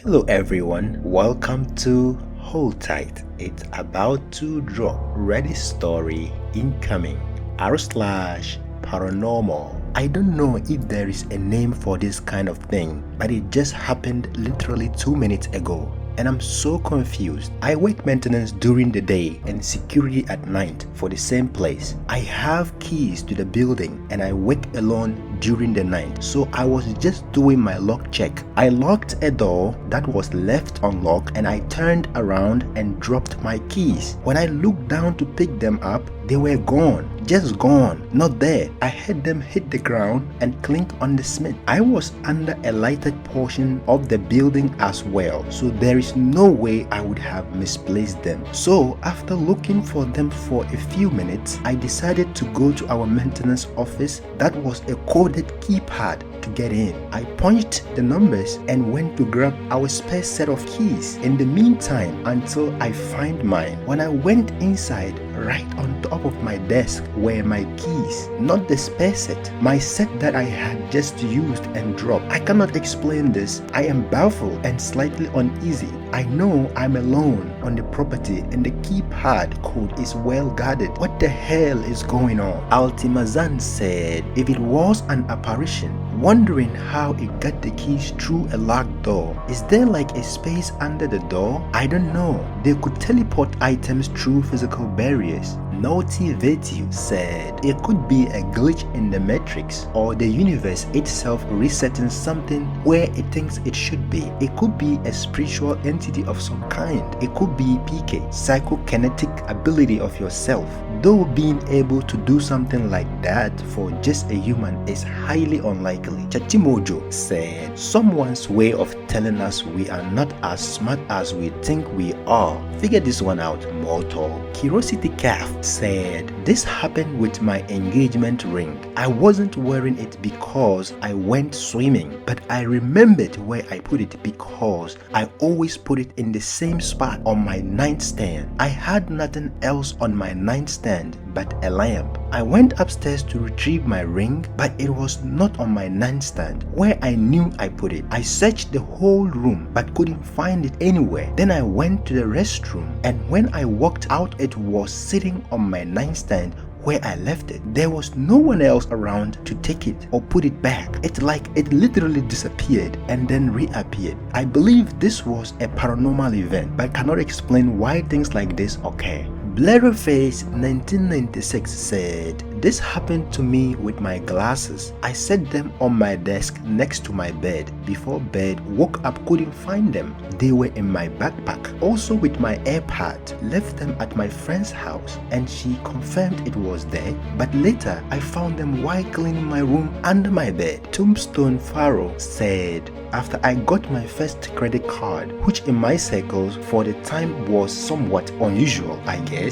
Hello everyone, welcome to Hold Tight. It's about to drop. Ready story incoming. r/paranormal. I don't know if there is a name for this kind of thing, but it just happened literally 2 minutes ago. And I'm so confused. I work maintenance during the day and security at night for the same place. I have keys to the building and I work alone during the night. So I was just doing my lock check. I locked a door that was left unlocked and I turned around and dropped my keys. When I looked down to pick them up, they were gone. Just gone. Not there. I heard them hit the ground and clink on the cement. I was under a lighted portion of the building as well, so there is no way I would have misplaced them. So after looking for them for a few minutes, I decided to go to our maintenance office that was a coded keypad to get in. I punched the numbers and went to grab our spare set of keys. In the meantime, until I find mine, when I went inside, right on top of my desk were my keys, not the spare set, my set that I had just used and dropped. I cannot explain this. I am baffled and slightly uneasy. I know I'm alone on the property and the keypad code is well guarded. What the hell is going on? Altimazan said if it was an apparition, wondering how it got the keys through a locked door. Is there like a space under the door? I don't know. They could teleport items through physical barriers. Naughty Vetu said it could be a glitch in the matrix or the universe itself resetting something where it thinks it should be. It could be a spiritual entity of some kind. It could be PK, psychokinetic ability of yourself. Though being able to do something like that for just a human is highly unlikely. Chachimojo said someone's way of telling us we are not as smart as we think we are. Figure this one out, mortal. Curiosity Calf said this happened with my engagement ring. I wasn't wearing it because I went swimming, but I remembered where I put it because I always put it in the same spot on my nightstand. I had nothing else on my nightstand but a lamp. I went upstairs to retrieve my ring, but it was not on my nightstand where I knew I put it. I searched the whole room but couldn't find it anywhere. Then I went to the restroom and when I walked out it was sitting on my nightstand where I left it. There was no one else around to take it or put it back. It's like it literally disappeared and then reappeared. I believe this was a paranormal event, but cannot explain why things like this occur. Blurryface 1996 said, this happened to me with my glasses. I set them on my desk next to my bed. Before bed, woke up, couldn't find them. They were in my backpack. Also with my AirPod, left them at my friend's house and she confirmed it was there. But later, I found them while cleaning my room under my bed. Tombstone Pharaoh said, after I got my first credit card, which in my circles for the time was somewhat unusual, I guess,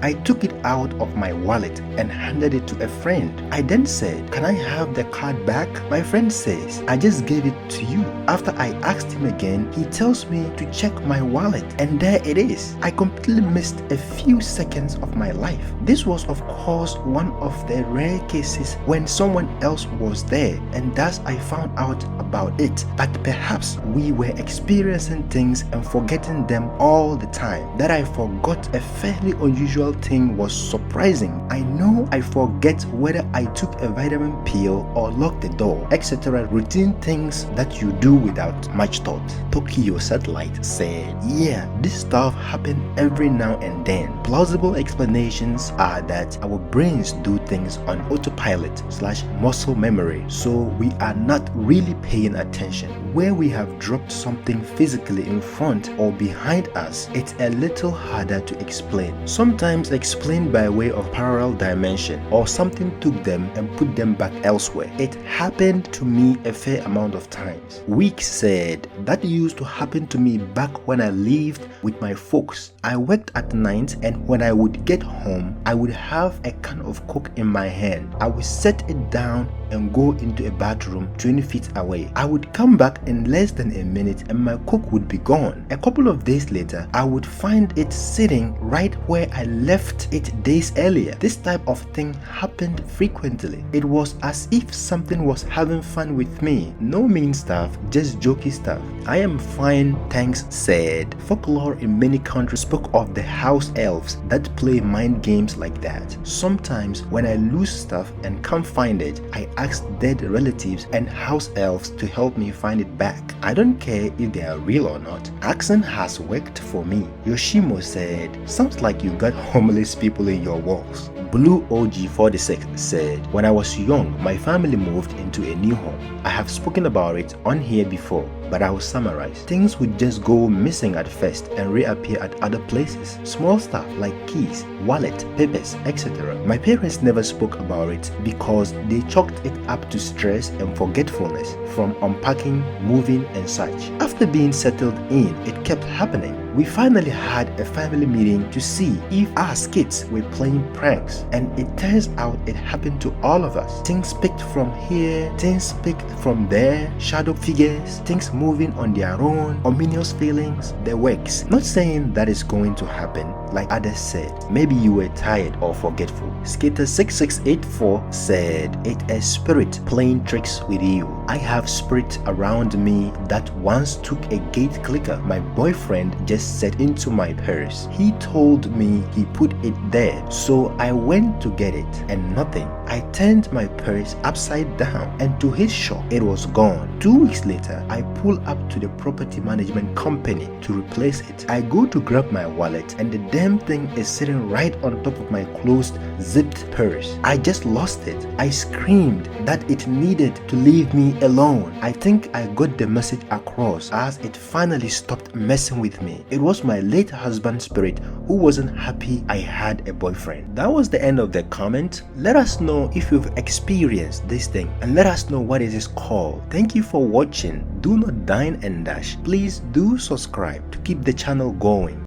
I took it out of my wallet and handed it to a friend. I then said, can I have the card back? My friend says, I just gave it to you. After I asked him again, he tells me to check my wallet and there it is. I completely missed a few seconds of my life. This was of course one of the rare cases when someone else was there and thus I found out about it. But perhaps we were experiencing things and forgetting them all the time. That I forgot a fairly unusual thing was surprising. I know I forget whether I took a vitamin pill or locked the door, etc. Routine things that you do without much thought. Tokyo Satellite said, yeah, this stuff happens every now and then. Plausible explanations are that our brains do things on autopilot/muscle memory, so we are not really paying attention. Where we have dropped something physically in front or behind us, it's a little harder to explain. Sometimes explained by way of parallel dimension or something took them and put them back elsewhere. It happened to me a fair amount of times. Weeks said that used to happen to me back when I lived with my folks. I worked at night and when I would get home, I would have a can of Coke in my hand. I would set it down and go into a bathroom 20 feet away. I would come back in less than a minute and my Coke would be gone. A couple of days later, I would find it sitting right where I and left it days earlier. This type of thing happened frequently. It was as if something was having fun with me. No mean stuff, just jokey stuff. I am fine, thanks, said. Folklore in many countries spoke of the house elves that play mind games like that. Sometimes when I lose stuff and can't find it, I ask dead relatives and house elves to help me find it back. I don't care if they are real or not. Asking has worked for me. Yoshimo said, sounds like you got homeless people in your walls. Blue OG46 said, when I was young, my family moved into a new home. I have spoken about it on here before, but I will summarize. Things would just go missing at first and reappear at other places. Small stuff like keys, wallet, papers, etc. My parents never spoke about it because they chalked it up to stress and forgetfulness from unpacking, moving and such. After being settled in, it kept happening. We finally had a family meeting to see if our kids were playing pranks, and it turns out it happened to all of us. Things picked from here, things picked from there, shadow figures, things moving on their own, ominous feelings, the works. Not saying that is going to happen like others said. Maybe you were tired or forgetful. Skater6684 said, it's a spirit playing tricks with you. I have spirit around me that once took a gate clicker my boyfriend just set into my purse. He told me he put it there, so I went to get it and nothing. I turned my purse upside down and to his shock, it was gone. 2 weeks later, I pull up to the property management company to replace it. I go to grab my wallet and the damn thing is sitting right on top of my closed zipped purse. I just lost it. I screamed that it needed to leave me alone. I think I got the message across as it finally stopped messing with me. It was my late husband's spirit who wasn't happy I had a boyfriend. That was the end of the comment. Let us know if you've experienced this thing and let us know what it is called. Thank you for watching. Do not dine and dash. Please do subscribe to keep the channel going.